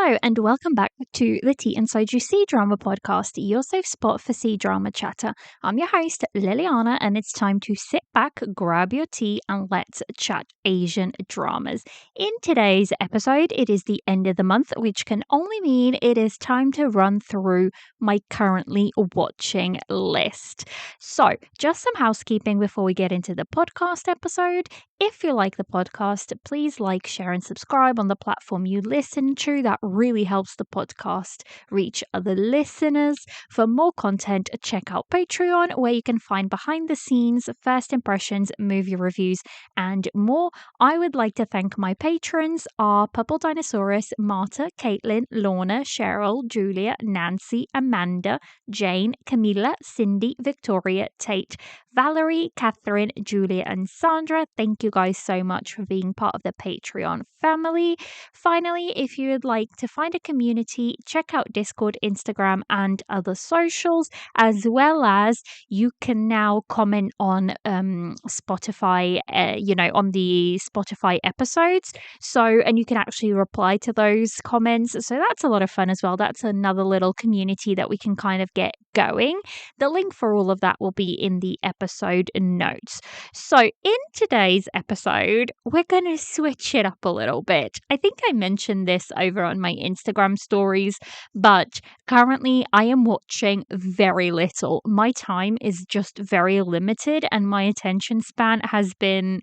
Hello and welcome back to the Tea and Soju Cdrama podcast, your safe spot for Cdrama chatter. I'm your host, Liliana, and it's time to sit back, grab your tea, and let's chat Asian dramas. In today's episode, it is the end of the month, which can only mean it is time to run through my currently watching list. So, just some housekeeping before we get into the podcast episode. If you like the podcast, please like, share, and subscribe on the platform you listen to. That really helps the podcast reach other listeners. For more content, check out Patreon, where you can find behind the scenes, first impressions, movie reviews, and more. I would like to thank my patrons are Purple Dinosaurus, Marta, Caitlin, Lorna, Cheryl, Julia, Nancy, Amanda, Jane, Camila, Cindy, Victoria, Tate, Valerie, Catherine, Julia, and Sandra. Thank you guys so much for being part of the Patreon family. Finally, if you would like to find a community, check out Discord, Instagram, and other socials, as well as you can now comment on Spotify, on the Spotify episodes. And you can actually reply to those comments. So that's a lot of fun as well. That's another little community that we can kind of get going. The link for all of that will be in the episode notes. So in today's episode, we're going to switch it up a little bit. I think I mentioned this over on my Instagram stories, but currently I am watching very little. My time is just very limited and my attention span has been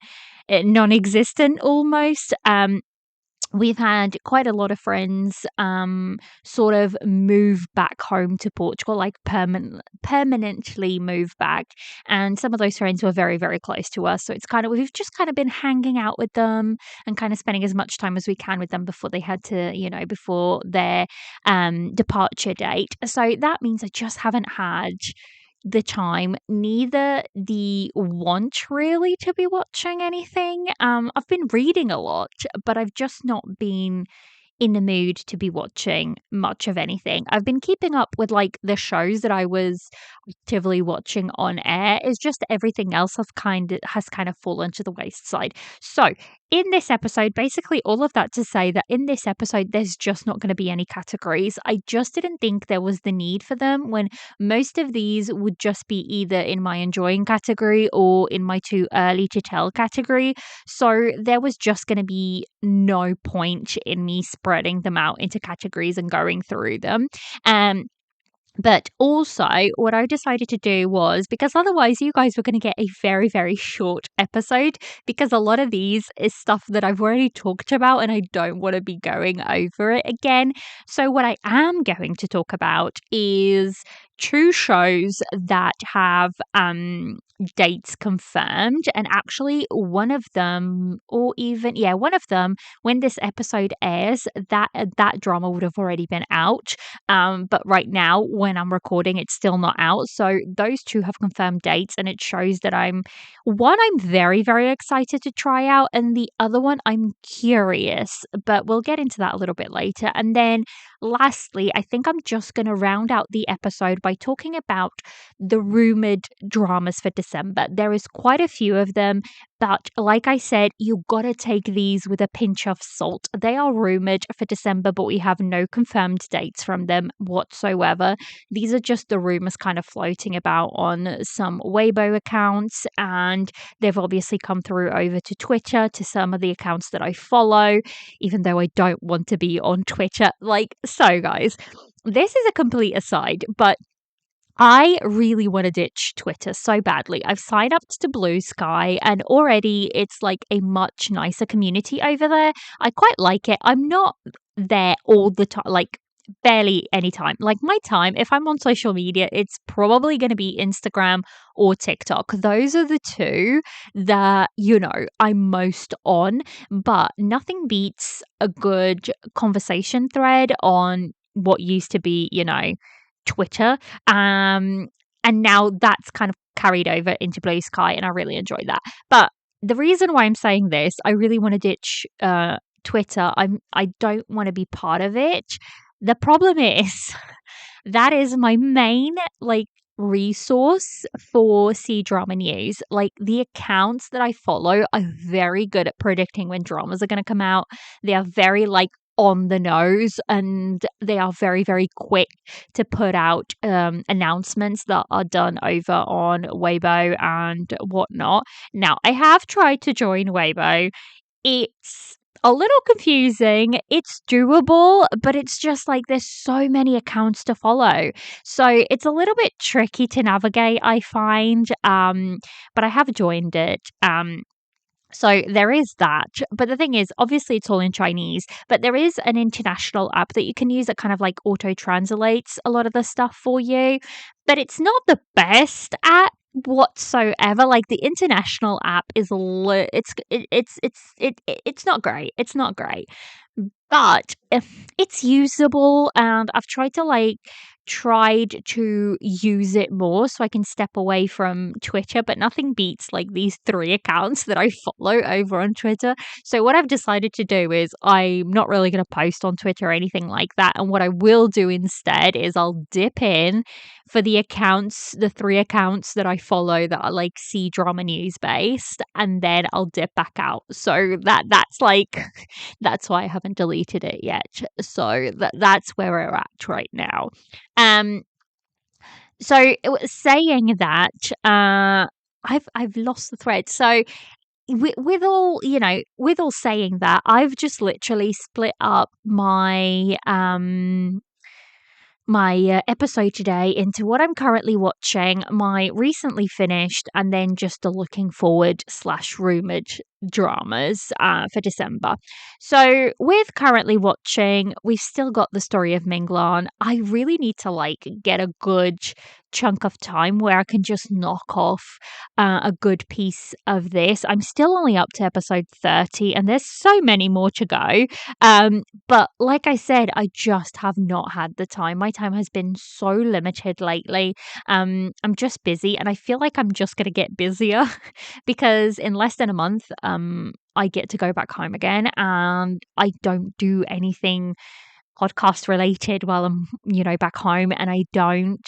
non-existent almost. We've had quite a lot of friends sort of move back home to Portugal, like permanently move back. And some of those friends were very, very close to us. So we've just kind of been hanging out with them and kind of spending as much time as we can with them before they had to, before their departure date. So that means I just haven't had the time, neither the want really to be watching anything. I've been reading a lot, but I've just not been in the mood to be watching much of anything. I've been keeping up with like the shows that I was actively watching on air. Is just everything else has kind of fallen to the wayside. So in this episode, basically all of that to say that in this episode, there's just not going to be any categories. I just didn't think there was the need for them when most of these would just be either in my enjoying category or in my too early to tell category. So there was just going to be no point in me spreading them out into categories and going through them. But also, what I decided to do was, because otherwise you guys were going to get a very, very short episode, because a lot of these is stuff that I've already talked about and I don't want to be going over it again. So what I am going to talk about is two shows that have dates confirmed, and actually one of them, when this episode airs, that drama would have already been out, but right now when I'm recording it's still not out. So those two have confirmed dates, and it shows that I'm very, very excited to try out, and the other one I'm curious, but we'll get into that a little bit later. And then lastly, I think I'm just going to round out the episode by talking about the rumored dramas for December. There is quite a few of them, but like I said, you got to take these with a pinch of salt. They are rumored for December, but we have no confirmed dates from them whatsoever. These are just the rumors kind of floating about on some Weibo accounts, and they've obviously come through over to Twitter, to some of the accounts that I follow, even though I don't want to be on Twitter. So guys, this is a complete aside, but I really want to ditch Twitter so badly. I've signed up to Blue Sky and already it's like a much nicer community over there. I quite like it. I'm not there all the time, like barely any time. Like my time, if I'm on social media, it's probably going to be Instagram or TikTok. Those are the two that, I'm most on, but nothing beats a good conversation thread on what used to be, Twitter. And now that's kind of carried over into Blue Sky, and I really enjoy that. But the reason why I'm saying this, I really want to ditch Twitter. I don't want to be part of it. The problem is that is my main resource for Cdrama news. Like the accounts that I follow are very good at predicting when dramas are going to come out. They are very on the nose, and they are very, very quick to put out announcements that are done over on Weibo and whatnot. Now, I have tried to join Weibo. It's a little confusing. It's doable, but it's just like there's so many accounts to follow. So it's a little bit tricky to navigate, I find. But I have joined it. So there is that. But the thing is, obviously, it's all in Chinese, but there is an international app that you can use that kind of like auto translates a lot of the stuff for you. But it's not the best app whatsoever. Like the international app is it's not great. It's not great. But if it's usable, and I've tried to use it more so I can step away from Twitter, but nothing beats like these 3 accounts that I follow over on Twitter. So what I've decided to do is I'm not really going to post on Twitter or anything like that. And what I will do instead is I'll dip in for the 3 accounts that I follow that are like Cdrama news based, and then I'll dip back out. So that's like that's why I haven't deleted it yet. So that's where we're at right now. Um, so it was saying that, I've lost the thread. So with all saying that, I've just literally split up my episode today into what I'm currently watching, my recently finished, and then just the looking forward / rumoured dramas for December. So with currently watching, we've still got the story of Minglan. I really need to like get a good chunk of time where I can just knock off a good piece of this. I'm still only up to episode 30, and there's so many more to go. But like I said, I just have not had the time. My time has been so limited lately. I'm just busy, and I feel like I'm just going to get busier because in less than a month, I get to go back home again, and I don't do anything podcast related while I'm, back home, and I don't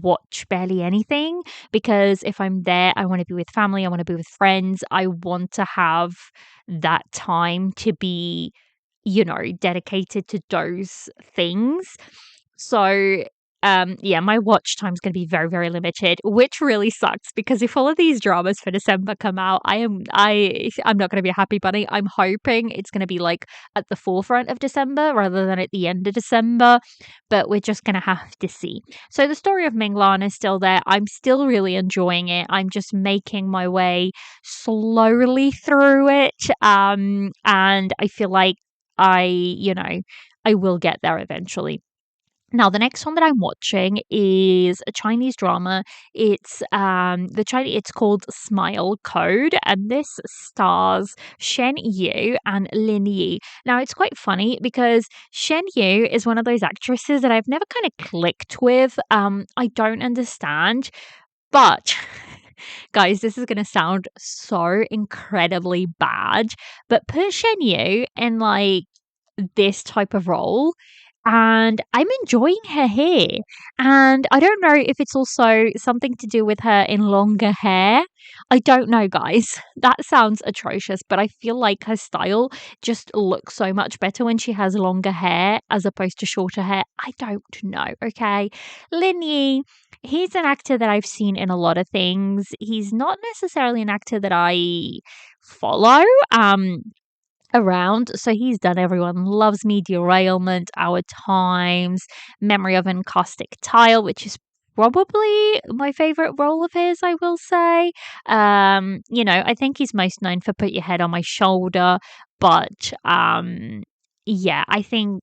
watch barely anything because if I'm there, I want to be with family, I want to be with friends, I want to have that time to be, dedicated to those things. So yeah, my watch time is going to be very, very limited, which really sucks because if all of these dramas for December come out, I'm not going to be a happy bunny. I'm hoping it's going to be like at the forefront of December rather than at the end of December, but we're just going to have to see. So the story of Minglan is still there. I'm still really enjoying it. I'm just making my way slowly through it, and I feel like I will get there eventually. Now, the next one that I'm watching is a Chinese drama. It's called Smile Code, and this stars Shen Yu and Lin Yi. Now, it's quite funny because Shen Yu is one of those actresses that I've never kind of clicked with. I don't understand, but guys, this is going to sound so incredibly bad, but put Shen Yu in like this type of role and I'm enjoying her hair. And I don't know if it's also something to do with her in longer hair. I don't know, guys. That sounds atrocious, but I feel like her style just looks so much better when she has longer hair as opposed to shorter hair. I don't know, okay? Lin Yi, he's an actor that I've seen in a lot of things. He's not necessarily an actor that I follow. Around. So he's done Everyone Loves Me, Derailment, Our Times, Memory of an Caustic Tile, which is probably my favorite role of his, I will say. I think he's most known for Put Your Head on My Shoulder, but yeah, I think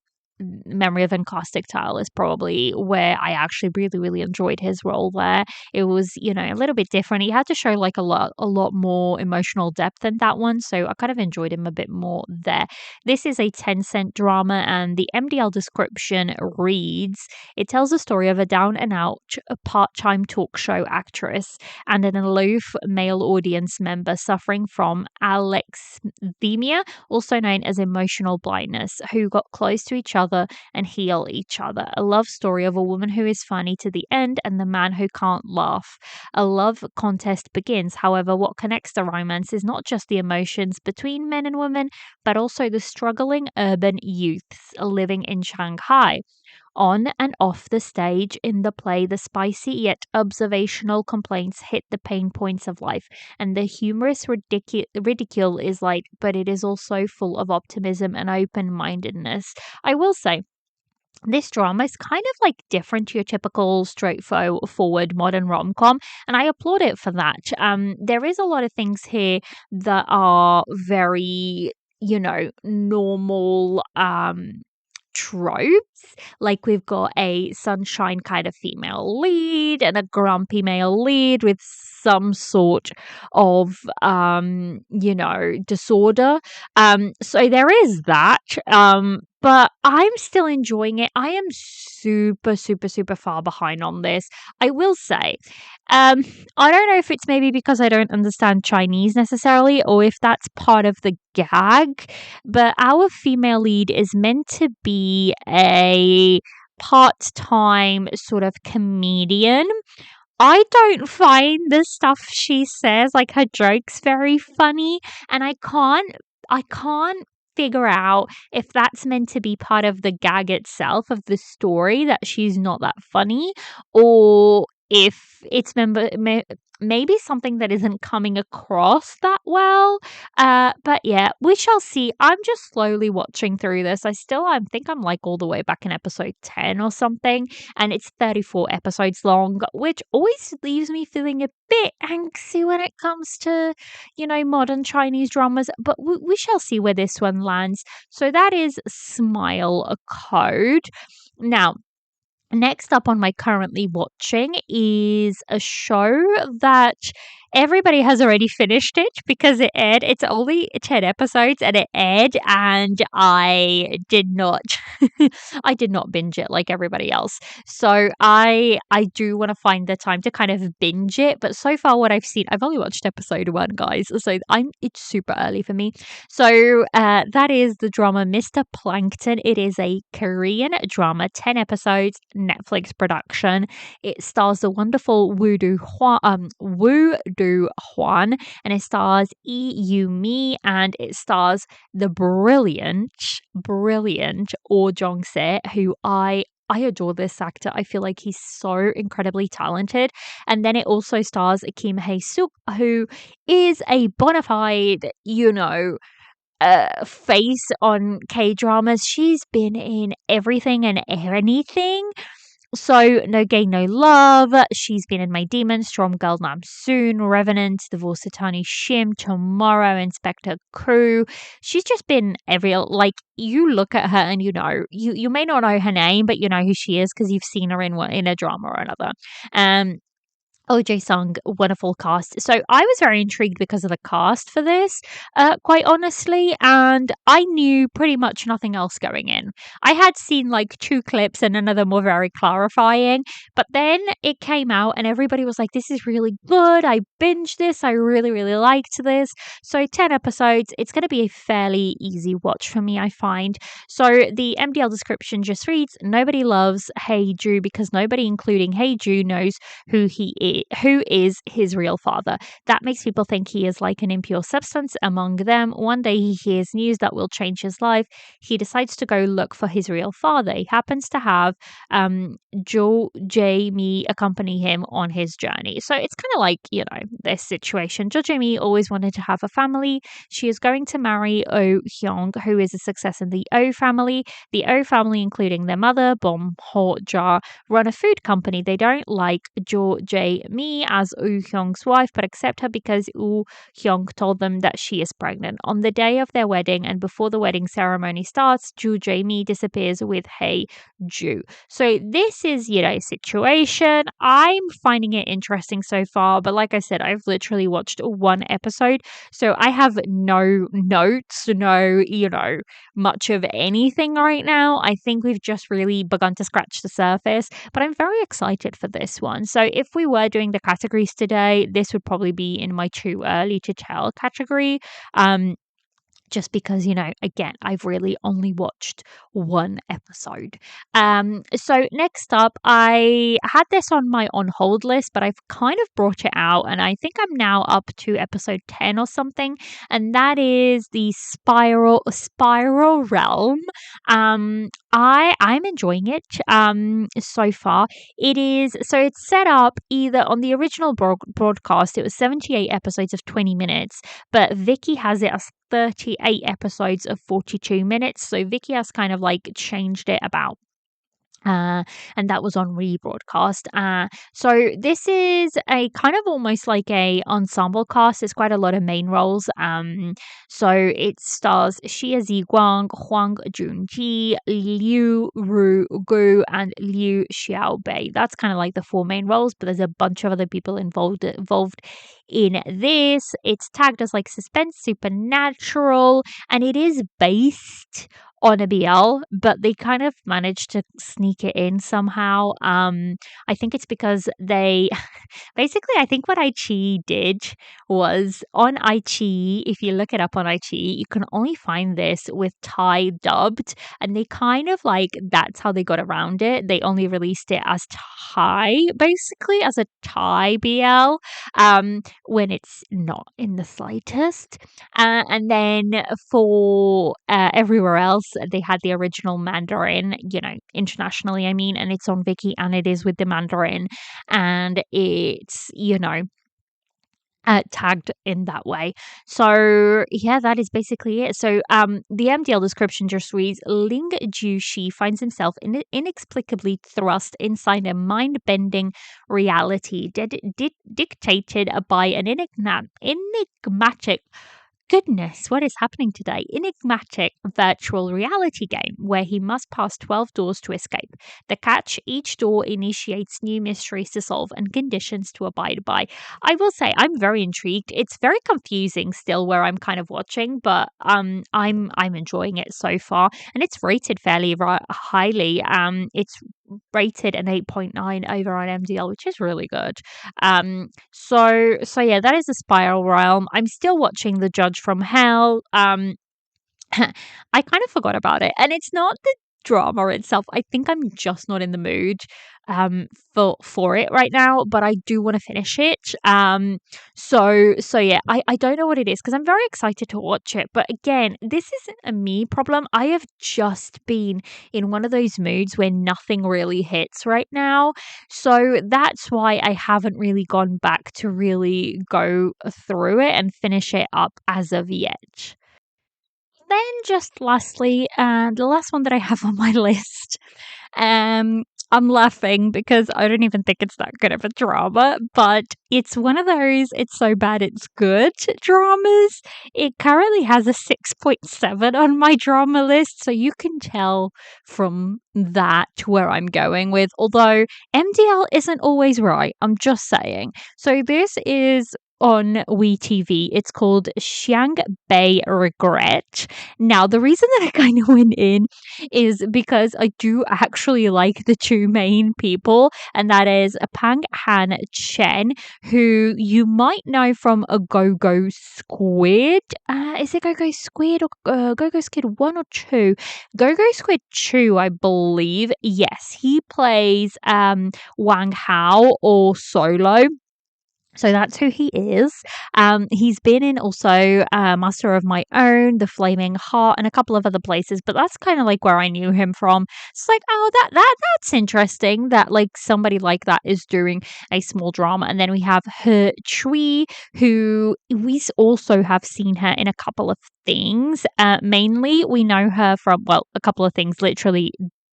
Memory of an Caustic Tile is probably where I actually really, really enjoyed his role there. It was, a little bit different. He had to show like a lot more emotional depth in that one, so I kind of enjoyed him a bit more there. This is a Tencent drama, and the MDL description reads: it tells the story of a down and out part-time talk show actress and an aloof male audience member suffering from alexithymia, also known as emotional blindness, who got close to each other other and heal each other. A love story of a woman who is funny to the end and the man who can't laugh. A love contest begins. However, what connects the romance is not just the emotions between men and women, but also the struggling urban youths living in Shanghai. On and off the stage in the play, the spicy yet observational complaints hit the pain points of life, and the humorous ridicule is light, but it is also full of optimism and open mindedness. I will say, this drama is kind of like different to your typical straightforward modern rom-com, and I applaud it for that. There is a lot of things here that are very, normal tropes. Like we've got a sunshine kind of female lead and a grumpy male lead with some sort of disorder. So there is that. But I'm still enjoying it. I am super, super, super far behind on this. I will say. Um, I don't know if it's maybe because I don't understand Chinese necessarily, or if that's part of the gag, but our female lead is meant to be a part-time sort of comedian. I don't find the stuff she says, like her jokes, very funny, and I can't figure out if that's meant to be part of the gag itself of the story that she's not that funny, or if it's maybe something that isn't coming across that well. But yeah, we shall see. I'm just slowly watching through this. I think I'm like all the way back in episode 10 or something, and it's 34 episodes long, which always leaves me feeling a bit angsty when it comes to, modern Chinese dramas. But we shall see where this one lands. So that is Smile Code. Now, next up on my currently watching is a show that everybody has already finished it because it aired. It's only 10 episodes and it aired, and I did not I did not binge it like everybody else. So I do want to find the time to kind of binge it, but so far what I've seen, I've only watched episode 1, guys. So it's super early for me. So that is the drama Mr. Plankton. It is a Korean drama, 10 episodes, Netflix production. It stars the wonderful Woo Do Hwan, and it stars Lee Yu Mi, and it stars the brilliant Oh Jong Se, who I adore this actor. I feel like he's so incredibly talented. And then it also stars Kim Hae Suk, who is a bona fide, face on K dramas. She's been in everything and anything. So, No Gain, No Love. She's been in My Demon, Storm Girl Nam Soon, Revenant, Divorce Attorney Shim, Tomorrow, Inspector Crew. She's just been like, you look at her and you may not know her name, but you know who she is because you've seen her in a drama or another. OJ Sung, wonderful cast. So I was very intrigued because of the cast for this, quite honestly, and I knew pretty much nothing else going in. I had seen like 2 clips and none of them were very clarifying, but then it came out and everybody was like, this is really good. I binged this. I really, really liked this. So 10 episodes, it's going to be a fairly easy watch for me, I find. So the MDL description just reads, nobody loves Hey Ju because nobody, including Hey Ju, knows who is his real father. That makes people think he is like an impure substance among them. One day he hears news that will change his life. He decides to go look for his real father. He happens to have Jo Jae Mi accompany him on his journey. So it's kind of like, this situation. Jo Jae Mi always wanted to have a family. She is going to marry Oh Hyung, who is a success in the Oh family. The Oh family, including their mother, Bom Ho Ja, run a food company. They don't like Jo Jae Mi as Woo Hyung's wife, but accept her because Woo Hyung told them that she is pregnant. On the day of their wedding and before the wedding ceremony starts, Jo Jae Mi disappears with Hae Ju. So this is, situation. I'm finding it interesting so far, but like I said, I've literally watched 1 episode, so I have no notes, no, much of anything right now. I think we've just really begun to scratch the surface, but I'm very excited for this one. So if we were doing the categories today, this would probably be in my too early to tell category. just because, again, I've really only watched one episode. So next up, I had this on my on hold list, but I've kind of brought it out, and I think I'm now up to episode 10 or something, and that is the Spiral Realm. I'm enjoying it so far. It's set up either on the original broadcast, it was 78 episodes of 20 minutes, but Vicky has it as 38 episodes of 42 minutes. So Vicky has kind of like changed it about. And that was on rebroadcast. So this is a kind of almost like a ensemble cast. There's quite a lot of main roles. So it stars Xia Ziguang, Huang Junji, Liu Ru Gu, and Liu Xiaobei. That's kind of like the four main roles, but there's a bunch of other people involved in this. It's tagged as like suspense supernatural, and it is based on a BL, but they kind of managed to sneak it in somehow. I think it's because they basically, I think what Aichi did was on Aichi, if you look it up on Aichi, you can only find this with Thai dubbed, and they kind of like that's how they got around it. They only released it as Thai, basically, as a Thai BL, when it's not in the slightest. And then for everywhere else, they had the original Mandarin, internationally, I mean, and it's on Viki and it is with the Mandarin, and it's, tagged in that way. So yeah, that is basically it. So the MDL description just reads: Ling Jushi finds himself inexplicably thrust inside a mind-bending reality dictated by an enigmatic. Goodness, what is happening today? Enigmatic virtual reality game where he must pass 12 doors to escape. The catch: each door initiates new mysteries to solve and conditions to abide by. I will say I'm very intrigued. It's very confusing still where I'm kind of watching, but I'm enjoying it so far, and it's rated fairly highly. It's rated an 8.9 over on MDL, which is really good. So yeah, that is the Spiral Realm. I'm still watching The Judge from Hell. I kind of forgot about it, and it's not the drama itself. I think I'm just not in the mood for it right now, but I do want to finish it. So yeah, I don't know what it is because I'm very excited to watch it, but again, this isn't a me problem. I have just been in one of those moods where nothing really hits right now, so that's why I haven't really gone back to really go through it and finish it up as of yet. Then just lastly, the last one that I have on my list, I'm laughing because I don't even think it's that good of a drama, but it's one of those it's so bad it's good dramas. It currently has a 6.7 on my drama list, so you can tell from that where I'm going with. Although MDL isn't always right, I'm just saying. So this is on WeTV. It's called Xiang Bei Regret. Now, the reason that I kind of went in is because I do actually like the two main people, and that is Pang Han Chen, who you might know from a Go Go Squid. Is it Go Go Squid or Go Go Squid 1 or 2? Go Go Squid 2, I believe. Yes, he plays Wang Hao or Solo. So that's who he is. He's been in also Master of My Own, The Flaming Heart, and a couple of other places, but that's kind of like where I knew him from. It's like, oh, that's interesting that like somebody like that is doing a small drama. And then we have He Chui, who we also have seen her in a couple of things. Mainly, we know her from, well, a couple of things, literally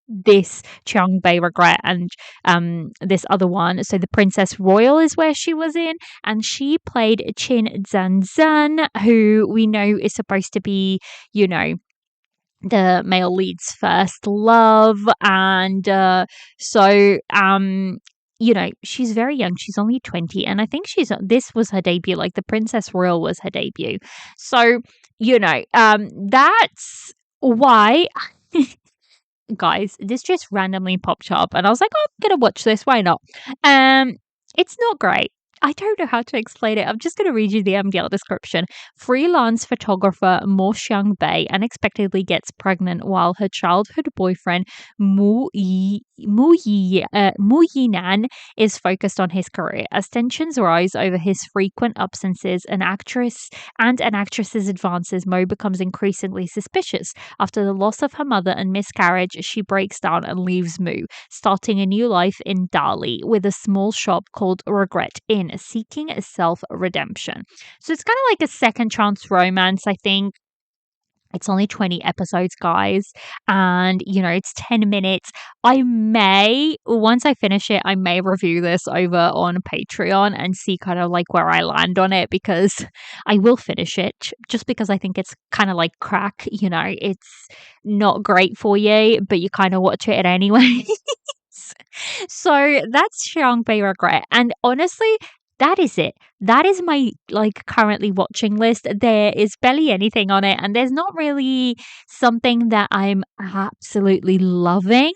this Chiang Bei Regret and this other one. So the Princess Royal is where she was in, and she played Chin Zan Zan, who we know is supposed to be, the male lead's first love. And she's very young. She's only 20, and I think this was her debut. Like the Princess Royal was her debut. So that's why. Guys, this just randomly popped up and I was like, oh, I'm gonna watch this, why not? It's not great. I don't know how to explain it. I'm just going to read you the MDL description. Freelance photographer Mo Xiang Bei unexpectedly gets pregnant while her childhood boyfriend Mu Yinan is focused on his career. As tensions rise over his frequent absences, an actress's advances, Mo becomes increasingly suspicious. After the loss of her mother and miscarriage, she breaks down and leaves Mu, starting a new life in Dali with a small shop called Regret Inn, seeking self redemption. So it's kind of like a second chance romance, I think. It's only 20 episodes, guys, and it's 10 minutes. Once I finish it, I may review this over on Patreon and see kind of like where I land on it, because I will finish it just because I think it's kind of like crack. It's not great for you, but you kind of watch it anyway. So that's Shangbei Regret. And honestly, that is it. That is my like currently watching list. There is barely anything on it, and there's not really something that I'm absolutely loving.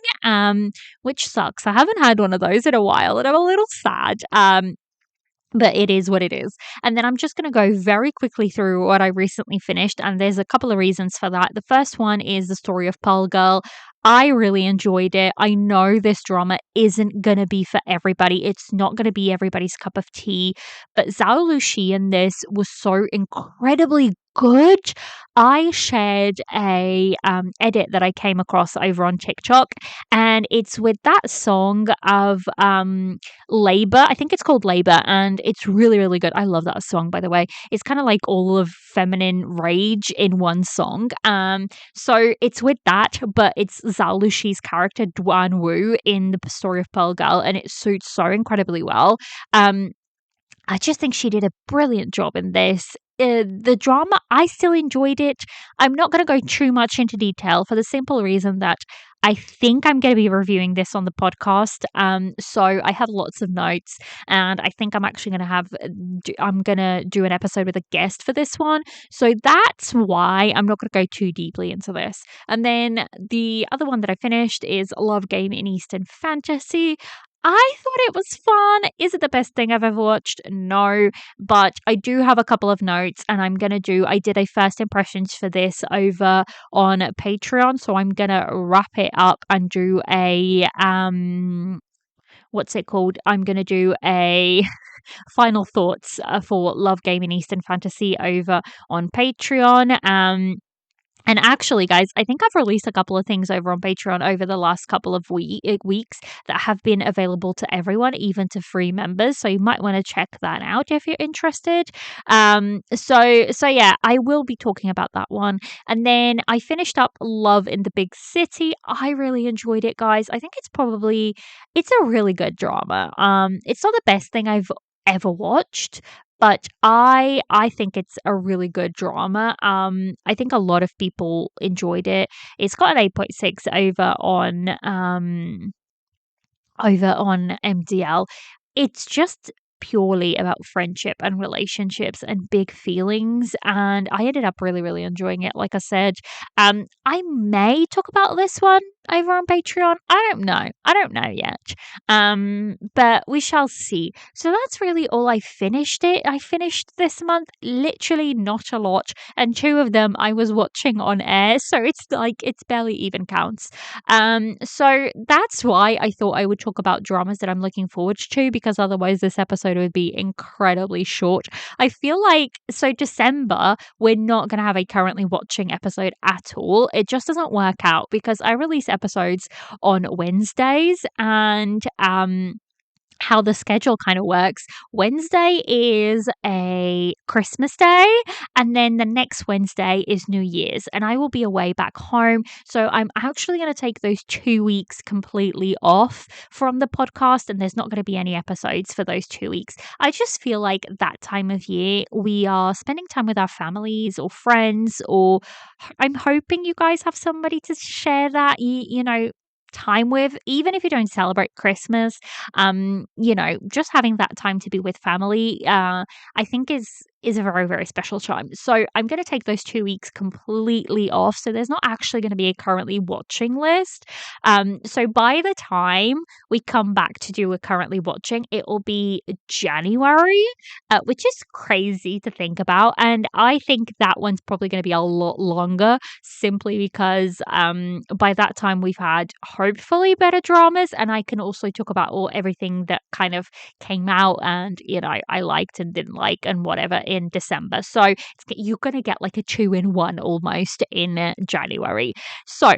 Which sucks. I haven't had one of those in a while, and I'm a little sad. But it is what it is. And then I'm just going to go very quickly through what I recently finished. And there's a couple of reasons for that. The first one is the story of Pearl Girl. I really enjoyed it. I know this drama isn't going to be for everybody. It's not going to be everybody's cup of tea. But Zhao Lushi in this was so incredibly good. I shared a edit that I came across over on TikTok. And it's with that song of Labor. I think it's called Labor, and it's really, really good. I love that song, by the way. It's kind of like all of feminine rage in one song. So it's with that, but it's Zhao Lushi's character Duan Wu in the story of Pearl Girl, and it suits so incredibly well. I just think she did a brilliant job in this. The drama, I still enjoyed it. I'm not going to go too much into detail for the simple reason that I think I'm going to be reviewing this on the podcast. So I have lots of notes, and I think I'm actually going to I'm going to do an episode with a guest for this one. So that's why I'm not going to go too deeply into this. And then the other one that I finished is Love Game in Eastern Fantasy. I thought it was fun. Is it the best thing I've ever watched? No, but I do have a couple of notes, and I did a first impressions for this over on Patreon, so I'm gonna wrap it up and do a what's it called? I'm gonna do a final thoughts for Love Game in Eastern Fantasy over on Patreon. And actually, guys, I think I've released a couple of things over on Patreon over the last couple of weeks that have been available to everyone, even to free members. So you might want to check that out if you're interested. So yeah, I will be talking about that one. And then I finished up Love in the Big City. I really enjoyed it, guys. I think it's a really good drama. It's not the best thing I've ever watched, but I think it's a really good drama. I think a lot of people enjoyed it. It's got an 8.6 over on MDL. It's just purely about friendship and relationships and big feelings, and I ended up really, really enjoying it. Like I said, I may talk about this one over on Patreon. I don't know yet. But we shall see. So that's really all I finished this month. Literally not a lot, and two of them I was watching on air, so it's barely even counts. So that's why I thought I would talk about dramas that I'm looking forward to, because otherwise this episode would be incredibly short. I feel like, so December, we're not going to have a currently watching episode at all. It just doesn't work out because I release episodes on Wednesdays, and how the schedule kind of works. Wednesday is a Christmas day, and then the next Wednesday is New Year's, and I will be away back home. So I'm actually going to take those 2 weeks completely off from the podcast, and there's not going to be any episodes for those 2 weeks. I just feel like that time of year we are spending time with our families or friends, or I'm hoping you guys have somebody to share that time with, even if you don't celebrate Christmas. Just having that time to be with family, I think is is a very, very special time. So I'm going to take those 2 weeks completely off. So there's not actually going to be a currently watching list. So by the time we come back to do a currently watching, it will be January, which is crazy to think about. And I think that one's probably going to be a lot longer simply because by that time we've had hopefully better dramas. And I can also talk about everything that kind of came out and, I liked and didn't like and whatever in December. So you're going to get like a 2-in-1 almost in January. So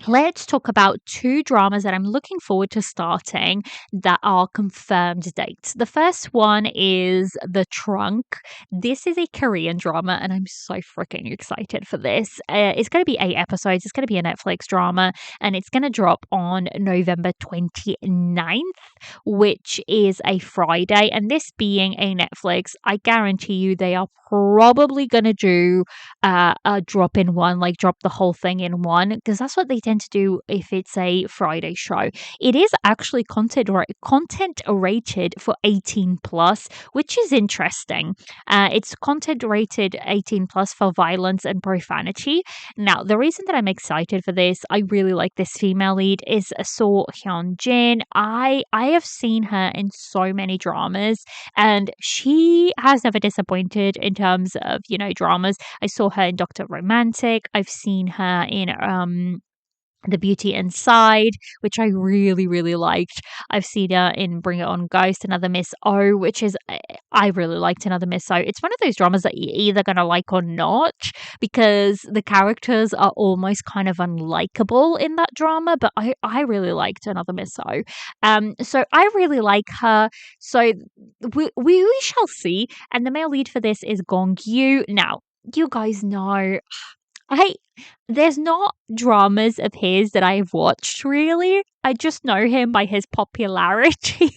let's talk about 2 dramas that I'm looking forward to starting that are confirmed dates. The first one is The Trunk. This is a Korean drama, and I'm so freaking excited for this. It's going to be 8 episodes. It's going to be a Netflix drama, and it's going to drop on November 29th, which is a Friday. And this being a Netflix, I guarantee you they are probably going to do a drop in one, like drop the whole thing in one, because that's what they tend to do if it's a Friday show. It is actually content rated for 18 plus, which is interesting. It's content rated 18 plus for violence and profanity. Now, the reason that I'm excited for this, I really like this female lead, is So Hyun Jin. I have seen her in so many dramas, and she has never disappointed in terms of dramas. I saw her in Dr. Romantic. I've seen her in The Beauty Inside, which I really, really liked. I've seen her in Bring It On Ghost, Another Miss O, which is, I really liked Another Miss O. It's one of those dramas that you're either going to like or not, because the characters are almost kind of unlikable in that drama, but I really liked Another Miss O. So I really like her. So we shall see. And the male lead for this is Gong Yoo. Now, you guys know I there's not dramas of his that I've watched really. I just know him by his popularity.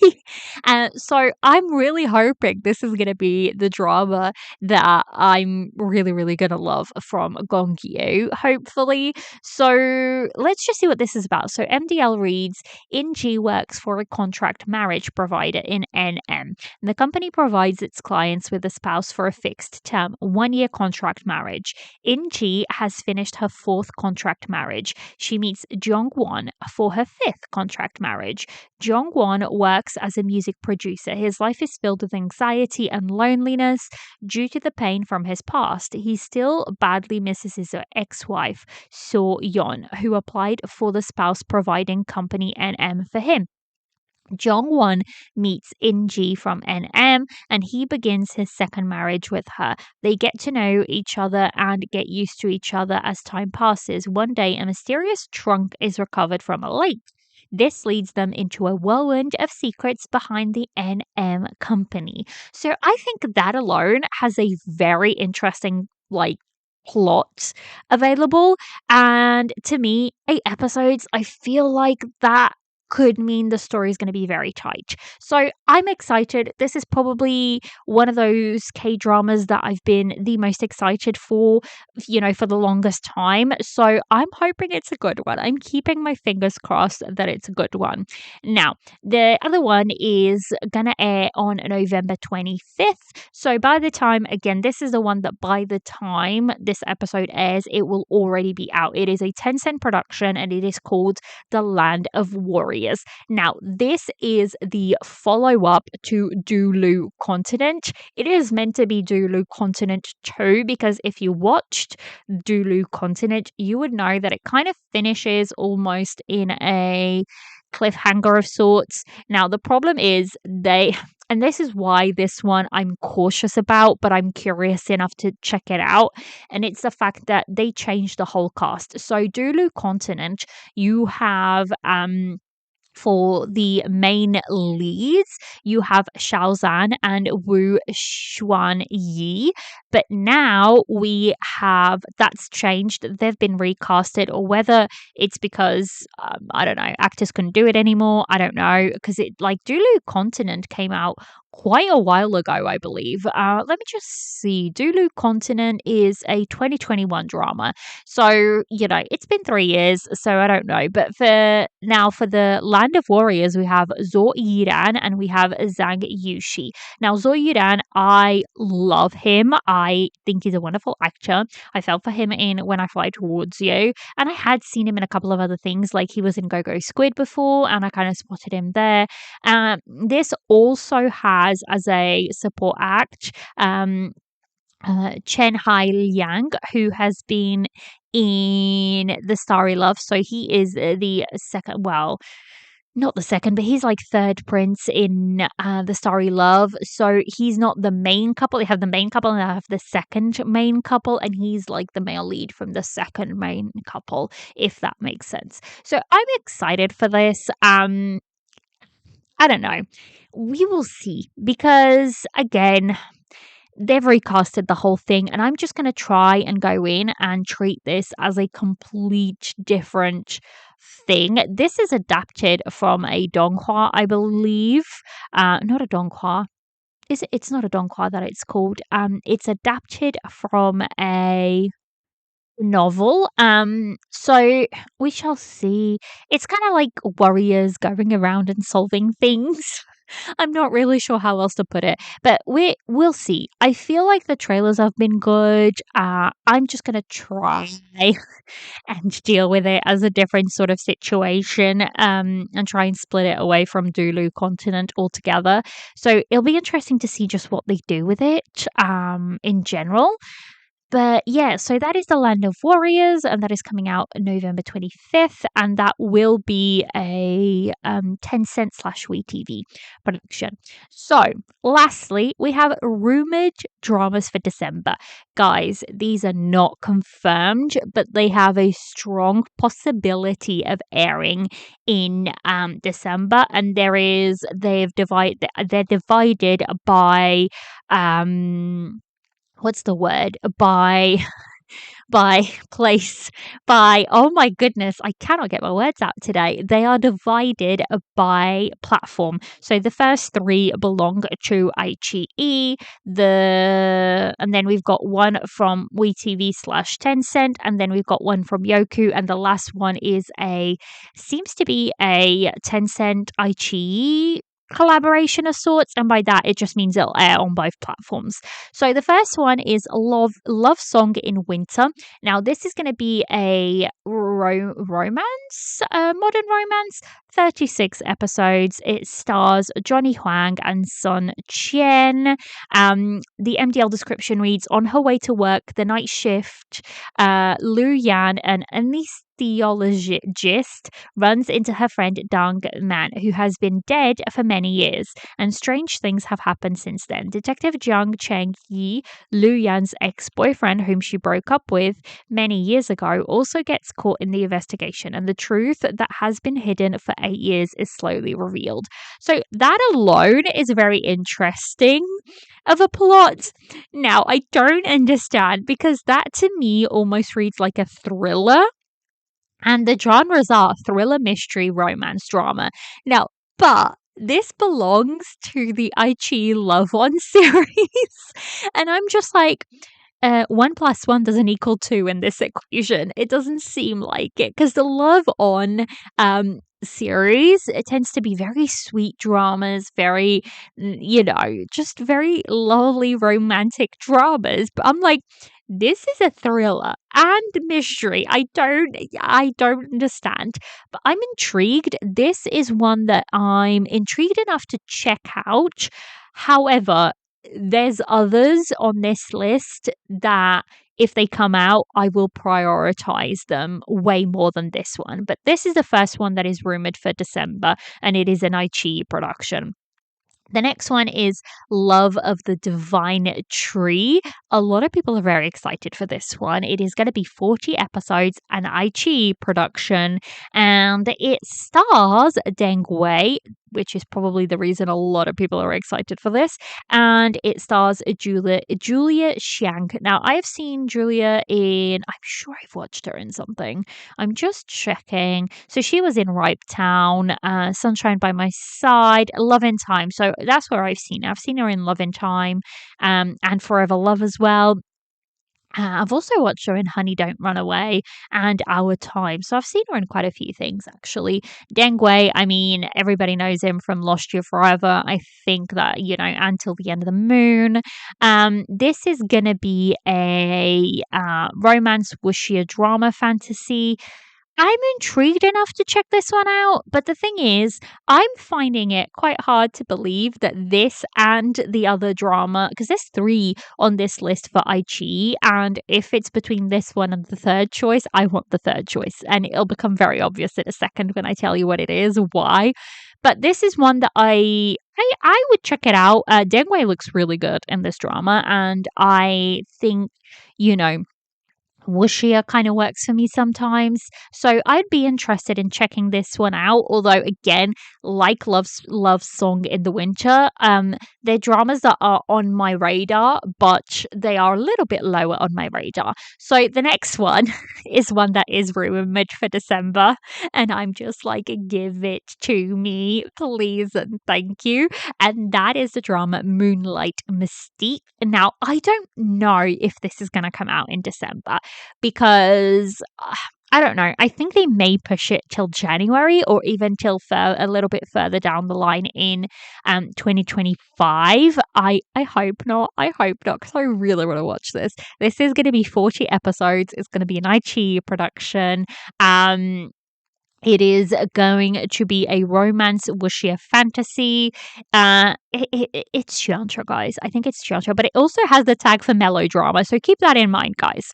So I'm really hoping this is going to be the drama that I'm really, really going to love from Gong Yoo, hopefully. So let's just see what this is about. So MDL reads, ING works for a contract marriage provider in NM. And the company provides its clients with a spouse for a fixed term, 1-year contract marriage. ING has finished her 4th contract marriage. She meets Jong-won for her 5th contract marriage. Jong-won works as a music producer. His life is filled with anxiety and loneliness due to the pain from his past. He still badly misses his ex-wife, So-yeon, who applied for the spouse providing company NM for him. Jong-won meets In-ji from NM and he begins his 2nd marriage with her. They get to know each other and get used to each other as time passes. One day, a mysterious trunk is recovered from a lake. This leads them into a whirlwind of secrets behind the NM company. So I think that alone has a very interesting, plot available. And to me, 8 episodes, I feel like that could mean the story is going to be very tight. So I'm excited. This is probably one of those K dramas that I've been the most excited for, for the longest time. So I'm hoping it's a good one. I'm keeping my fingers crossed that it's a good one. Now, the other one is going to air on November 25th. So by the time, again, this is the one that by the time this episode airs, it will already be out. It is a Tencent production and it is called The Land of Warriors. Now, this is the follow-up to Dulu Continent. It is meant to be Dulu Continent 2 because if you watched Dulu Continent, you would know that it kind of finishes almost in a cliffhanger of sorts. Now, the problem is and this is why this one I'm cautious about, but I'm curious enough to check it out. And it's the fact that they changed the whole cast. So Dulu Continent, you have for the main leads, you have Xiao Zhan and Wu Xuan Yi. But now that's changed. They've been recasted, or whether it's because, I don't know, actors couldn't do it anymore. I don't know. Because Dulu Continent came out quite a while ago, I believe. Let me just see. Dulu Continent is a 2021 drama. So, it's been 3 years, so I don't know. But for the Land of Warriors, we have Zo Yiran and we have Zhang Yushi. Now, Zo Yiran, I love him. I think he's a wonderful actor. I fell for him in When I Fly Towards You, and I had seen him in a couple of other things, like he was in Go Go Squid before, and I kind of spotted him there. This also has as a support act Chen Hai Liang, who has been in The Starry Love. So he is the second, well, not the second, but he's like third prince in The Starry Love. So he's not the main couple. They have the main couple and they have the second main couple, and he's like the male lead from the second main couple, if that makes sense. So I'm excited for this. I don't know. We will see, because again, they've recasted the whole thing, and I'm just going to try and go in and treat this as a complete different thing. This is adapted from a donghua, I believe. Not a donghua. Is it? It's not a donghua that it's called. It's adapted from a novel. So we shall see. It's kind of like warriors going around and solving things. I'm not really sure how else to put it, but we'll see. I feel like the trailers have been good. I'm just gonna try and deal with it as a different sort of situation, and try and split it away from Dulu Continent altogether. So it'll be interesting to see just what they do with it, in general. But yeah, so that is The Land of Warriors, and that is coming out November 25th, and that will be a Tencent / WeTV production. So, lastly, we have rumored dramas for December. Guys, these are not confirmed, but they have a strong possibility of airing in December, and they're divided by what's the word, by place, by, oh my goodness, I cannot get my words out today. They are divided by platform. So the first three belong to iQIYI, and then we've got one from WeTV / Tencent, and then we've got one from Yoku, and the last one seems to be a Tencent iQIYI collaboration of sorts, and by that it just means it'll air on both platforms. So the first one is Love Song in Winter. Now this is going to be a romance, modern romance, 36 episodes. It stars Johnny Huang and Sun Qian. The MDL description reads: on her way to work the night shift, Lu Yan, an anesthesiologist, runs into her friend Dang Man, who has been dead for many years, and strange things have happened since then. Detective Jiang Cheng Yi, Lu Yan's ex-boyfriend, whom she broke up with many years ago, also gets caught in the investigation, and the truth that has been hidden for 8 years is slowly revealed. So that alone is very interesting of a plot. Now, I don't understand, because that to me almost reads like a thriller. And the genres are thriller, mystery, romance, drama. Now, but this belongs to the iQIYI Love On series. And I'm just like, 1 + 1 doesn't equal 2 in this equation. It doesn't seem like it, because the Love On series, it tends to be very sweet dramas, very, just very lovely romantic dramas. But I'm like, this is a thriller and mystery. I don't understand, but I'm intrigued. This is one that I'm intrigued enough to check out. However, there's others on this list that if they come out, I will prioritize them way more than this one. But this is the first one that is rumored for December, and it is an iQIYI production. The next one is Love of the Divine Tree. A lot of people are very excited for this one. It is going to be 40 episodes, an iQIYI production, and it stars Deng Wei, which is probably the reason a lot of people are excited for this. And it stars Julia Xiang. Now, I have seen Julia in, I'm sure I've watched her in something. I'm just checking. So she was in Ripe Town, Sunshine by My Side, Love in Time. So that's where I've seen her. I've seen her in Love in Time, and Forever Love as well. I've also watched her in Honey Don't Run Away and Our Time. So I've seen her in quite a few things, actually. Deng Wei, I mean, everybody knows him from Lost You Forever. I think that, Until the End of the Moon. This is going to be a romance wuxia drama fantasy. I'm intrigued enough to check this one out, but the thing is, I'm finding it quite hard to believe that this and the other drama, because there's 3 on this list for Aichi, and if it's between this one and the third choice, I want the third choice, and it'll become very obvious in a second when I tell you what it is, why. But this is one that I would check it out. Deng Wei looks really good in this drama, and I think, you know, wuxia kind of works for me sometimes. So I'd be interested in checking this one out. Although again, like Love Song in the Winter, they're dramas that are on my radar, but they are a little bit lower on my radar. So the next one is one that is rumored for December, and I'm just like, give it to me, please and thank you. And that is the drama Moonlight Mystique. Now, I don't know if this is going to come out in December because I don't know. I think they may push it till January or even till a little bit further down the line in 2025. I hope not. I hope not, because I really want to watch this. This is going to be 40 episodes. It's going to be an Aichi production. It is going to be a romance wuxia fantasy. It's genre, guys. I think it's genre, but it also has the tag for melodrama. So keep that in mind, guys.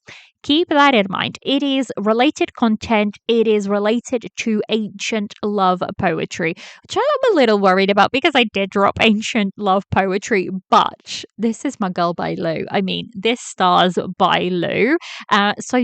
Keep that in mind. It is related content. It is related to ancient love poetry, which I'm a little worried about because I did drop ancient love poetry, but this is my girl Bai Lu. I mean, this stars Bai Lu. So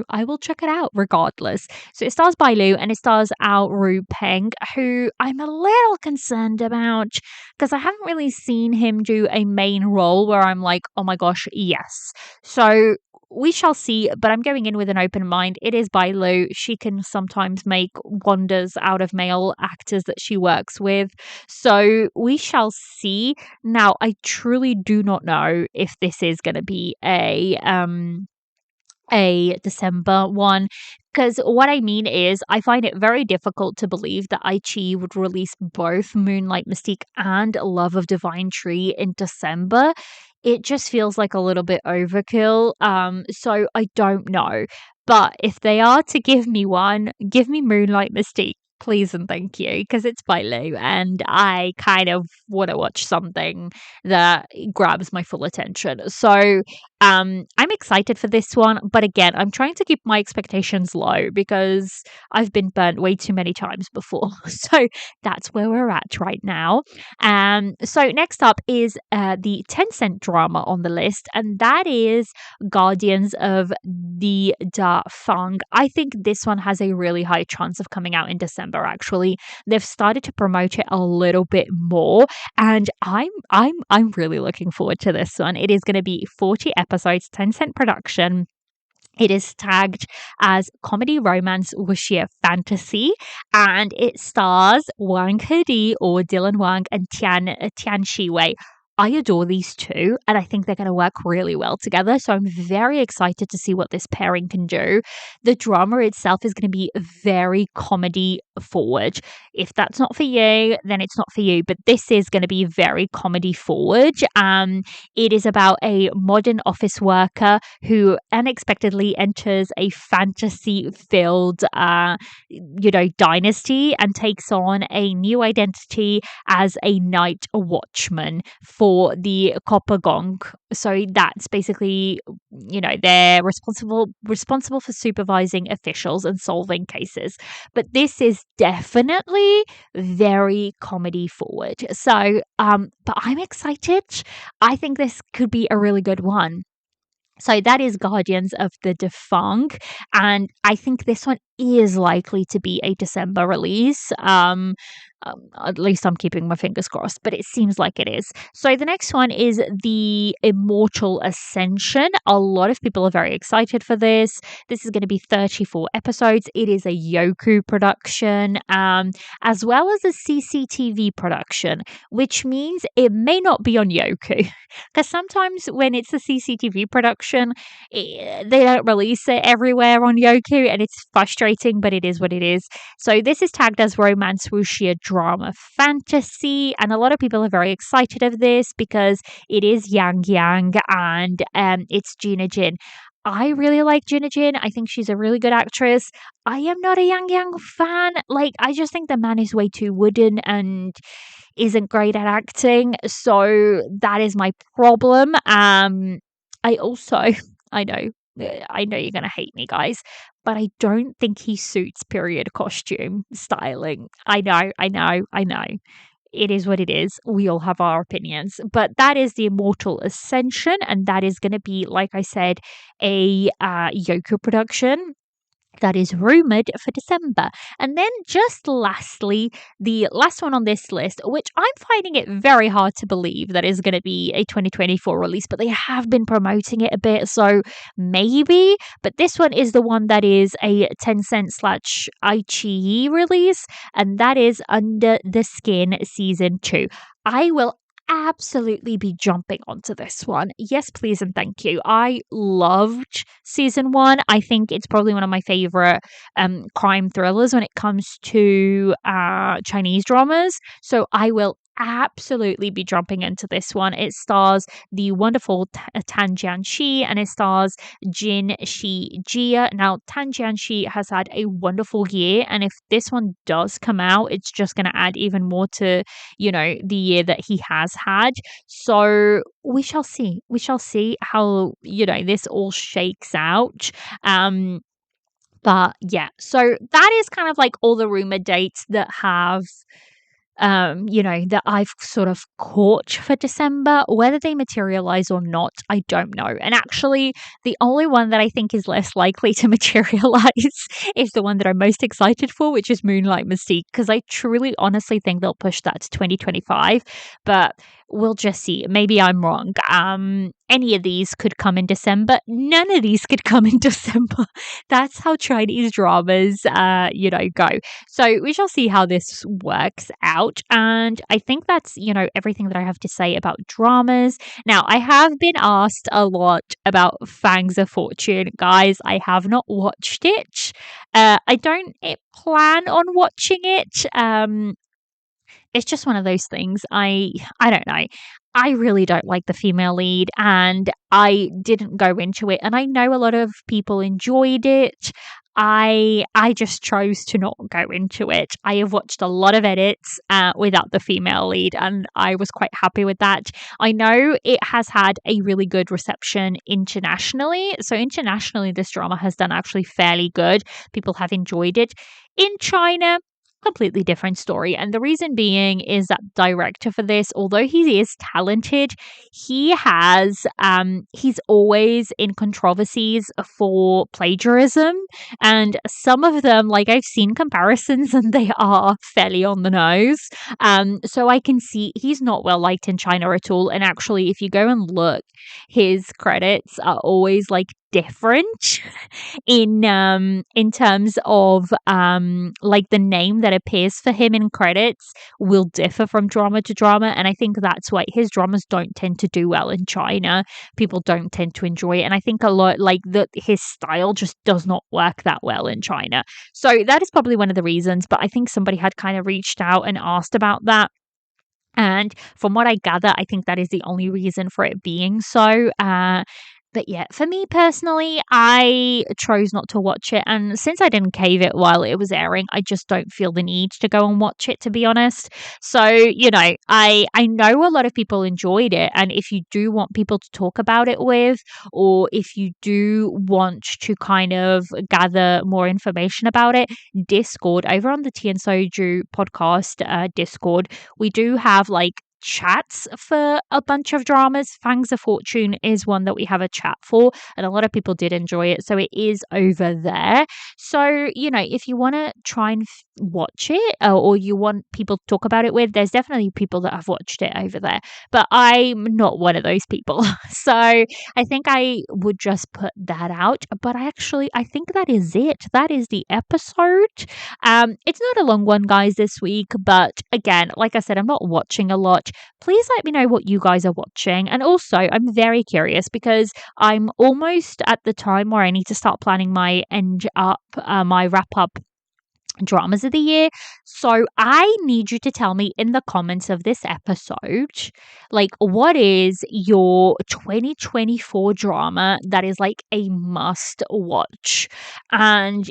I will check it out regardless. So it stars Bai Lu and it stars Ao Ru Peng, who I'm a little concerned about because I haven't really seen him do a main role where I'm like, oh my gosh, yes. So we shall see, but I'm going in with an open mind. It is Bai Lu. She can sometimes make wonders out of male actors that she works with. So we shall see. Now, I truly do not know if this is going to be a December one. Because what I mean is, I find it very difficult to believe that Aichi would release both Moonlight Mystique and Love of Divine Tree in December. It just feels like a little bit overkill. So I don't know. But if they are to give me one, give me Moonlight Mystique. Please and thank you, because it's by Lou, and I kind of want to watch something that grabs my full attention. So I'm excited for this one, but again, I'm trying to keep my expectations low because I've been burnt way too many times before. So that's where we're at right now. So next up is the Tencent drama on the list, and that is Guardians of the Da Fang. I think this one has a really high chance of coming out in December. Actually, they've started to promote it a little bit more, and I'm really looking forward to this one. It is going to be 40 episodes, Tencent production. It is tagged as comedy romance wuxia fantasy, and it stars Wang Hedi or Dylan Wang and Tian Shiwei. I adore these two, and I think they're going to work really well together. So I'm very excited to see what this pairing can do. The drama itself is going to be very comedy forward. If that's not for you, then it's not for you. But this is going to be very comedy forward. It is about a modern office worker who unexpectedly enters a fantasy-filled, dynasty and takes on a new identity as a night watchman for the Copper Gong. So that's basically, they're responsible for supervising officials and solving cases. But this is definitely very comedy forward. So, but I'm excited. I think this could be a really good one. So that is Guardians of the Da Fang, and I think this one is likely to be a December release. At least I'm keeping my fingers crossed, but it seems like it is. So the next one is the Immortal Ascension. A lot of people are very excited for this. This is going to be 34 episodes. It is a Yoku production, as well as a CCTV production, which means it may not be on Yoku. Because sometimes when it's a CCTV production, they don't release it everywhere on Yoku, and it's frustrating, but it is what it is. So this is tagged as romance wuxia drama fantasy, and a lot of people are very excited of this because it is Yang Yang and it's Gina Jin. I really like Gina Jin. I think she's a really good actress. I am not a Yang Yang fan. Like, I just think the man is way too wooden and isn't great at acting. So that is my problem. I also, I know, I know you're going to hate me, guys, but I don't think he suits period costume styling. I know. It is what it is. We all have our opinions. But that is the Immortal Ascension, and that is going to be, like I said, a Yoko production that is rumored for December. And then just lastly, the last one on this list, which I'm finding it very hard to believe that is going to be a 2024 release, but they have been promoting it a bit, so maybe. But this one is the one that is a Tencent slash iQIYI release, and that is Under the Skin Season 2. I will absolutely be jumping onto this one. Yes, please, and thank you. I loved season 1. I think it's probably one of my favorite crime thrillers when it comes to Chinese dramas. So I will absolutely be jumping into this one. It stars the wonderful Tan Jianxi, and it stars Jin Shi Jia. Now, Tan Jianxi has had a wonderful year, and if this one does come out, it's just going to add even more to, the year that he has had. So we shall see. We shall see how, this all shakes out. But yeah, so that is kind of like all the rumor dates that have that I've sort of caught for December. Whether they materialize or not, I don't know. And actually, the only one that I think is less likely to materialize is the one that I'm most excited for, which is Moonlight Mystique, because I truly, honestly think they'll push that to 2025. But we'll just see. Maybe I'm wrong. Any of these could come in December. None of these could come in December. That's how Chinese dramas, go. So we shall see how this works out. And I think that's, everything that I have to say about dramas. Now, I have been asked a lot about Fangs of Fortune. Guys, I have not watched it. I don't plan on watching it. It's just one of those things. I don't know. I really don't like the female lead, and I didn't go into it. And I know a lot of people enjoyed it. I just chose to not go into it. I have watched a lot of edits without the female lead, and I was quite happy with that. I know it has had a really good reception internationally. So internationally, this drama has done actually fairly good. People have enjoyed it. In China, completely different story, and the reason being is that director for this, although he is talented, he's always in controversies for plagiarism, and some of them, like, I've seen comparisons and they are fairly on the nose. So I can see he's not well liked in China at all, and actually if you go and look, his credits are always like different in terms of like the name that appears for him in credits will differ from drama to drama, and I think that's why his dramas don't tend to do well in China. People don't tend to enjoy it, and I think a lot like his style just does not work that well in China. So that is probably one of the reasons, but I think somebody had kind of reached out and asked about that. And from what I gather, I think that is the only reason for it being so. But yeah, for me personally, I chose not to watch it. And since I didn't cave it while it was airing, I just don't feel the need to go and watch it, to be honest. So, I know a lot of people enjoyed it. And if you do want people to talk about it with, or if you do want to kind of gather more information about it, Discord, over on the Tea and Soju podcast Discord, we do have like chats for a bunch of dramas. Fangs of Fortune is one that we have a chat for, and a lot of people did enjoy it. So it is over there. So, if you want to try and watch it or you want people to talk about it with, there's definitely people that have watched it over there. But I'm not one of those people. So I think I would just put that out. But I think that is it. That is the episode. It's not a long one, guys, this week. But again, like I said, I'm not watching a lot. Please let me know what you guys are watching. And also, I'm very curious because I'm almost at the time where I need to start planning my my wrap up dramas of the year. So I need you to tell me in the comments of this episode, like, what is your 2024 drama that is like a must watch? And,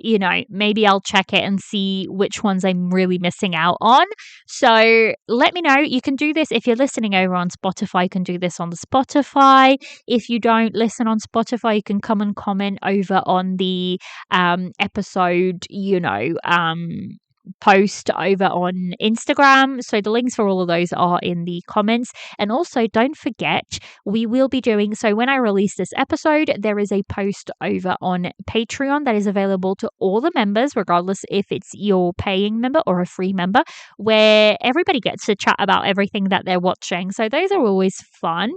maybe I'll check it and see which ones I'm really missing out on. So let me know. You can do this if you're listening over on Spotify. You can do this on the Spotify. If you don't listen on Spotify, you can come and comment over on the episode, post over on Instagram. So the links for all of those are in the comments. And also don't forget, we will be doing, so when I release this episode, there is a post over on Patreon that is available to all the members, regardless if it's your paying member or a free member, where everybody gets to chat about everything that they're watching. So those are always fun.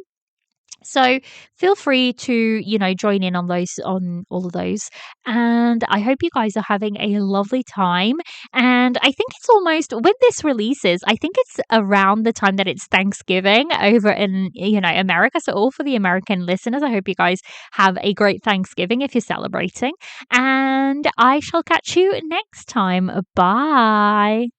So feel free to, join in on all of those. And I hope you guys are having a lovely time. And I think it's almost, when this releases, I think it's around the time that it's Thanksgiving over in, America. So all for the American listeners, I hope you guys have a great Thanksgiving if you're celebrating. And I shall catch you next time. Bye.